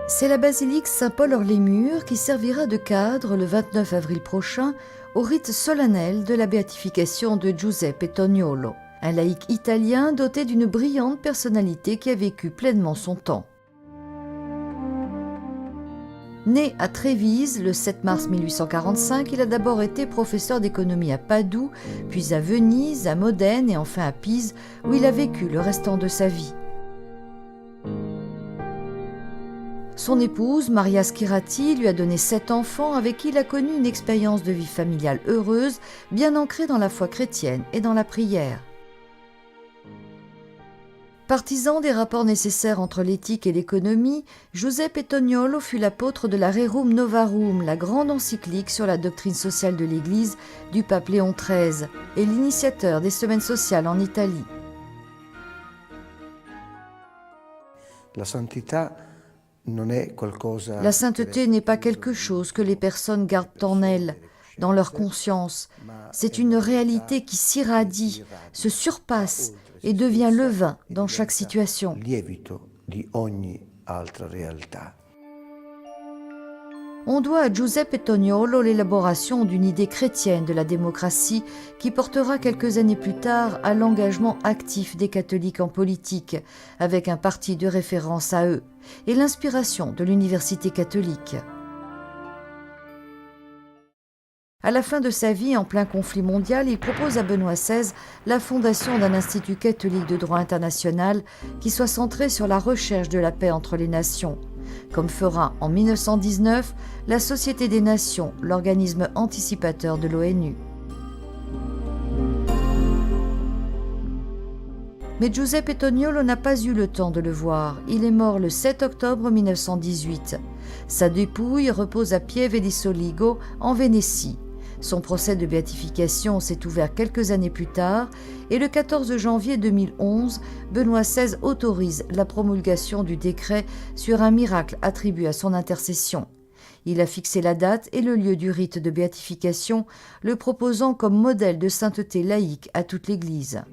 C'est la basilique Saint-Paul-hors-les-Murs qui servira de cadre le 29 avril prochain au rite solennel de la béatification de Giuseppe Toniolo, un laïc italien doté d'une brillante personnalité qui a vécu pleinement son temps. Né à Trévise le 7 mars 1845, il a d'abord été professeur d'économie à Padoue, puis à Venise, à Modène et enfin à Pise, où il a vécu le restant de sa vie. Son épouse, Maria Schirati, lui a donné 7 enfants avec qui il a connu une expérience de vie familiale heureuse, bien ancrée dans la foi chrétienne et dans la prière. Partisan des rapports nécessaires entre l'éthique et l'économie, Giuseppe Toniolo fut l'apôtre de la Rerum Novarum, la grande encyclique sur la doctrine sociale de l'Église du pape Léon XIII, et l'initiateur des semaines sociales en Italie. La sainteté n'est pas quelque chose que les personnes gardent en elles, dans leur conscience. C'est une réalité qui s'irradie, se surpasse et devient levain dans chaque situation. On doit à Giuseppe Toniolo l'élaboration d'une idée chrétienne de la démocratie qui portera quelques années plus tard à l'engagement actif des catholiques en politique, avec un parti de référence à eux, et l'inspiration de l'université catholique. À la fin de sa vie, en plein conflit mondial, il propose à Benoît XVI la fondation d'un institut catholique de droit international qui soit centré sur la recherche de la paix entre les nations, comme fera en 1919 la Société des Nations, l'organisme anticipateur de l'ONU. Mais Giuseppe Toniolo n'a pas eu le temps de le voir. Il est mort le 7 octobre 1918. Sa dépouille repose à Pieve di Soligo, en Vénétie. Son procès de béatification s'est ouvert quelques années plus tard et le 14 janvier 2011, Benoît XVI autorise la promulgation du décret sur un miracle attribué à son intercession. Il a fixé la date et le lieu du rite de béatification, le proposant comme modèle de sainteté laïque à toute l'Église.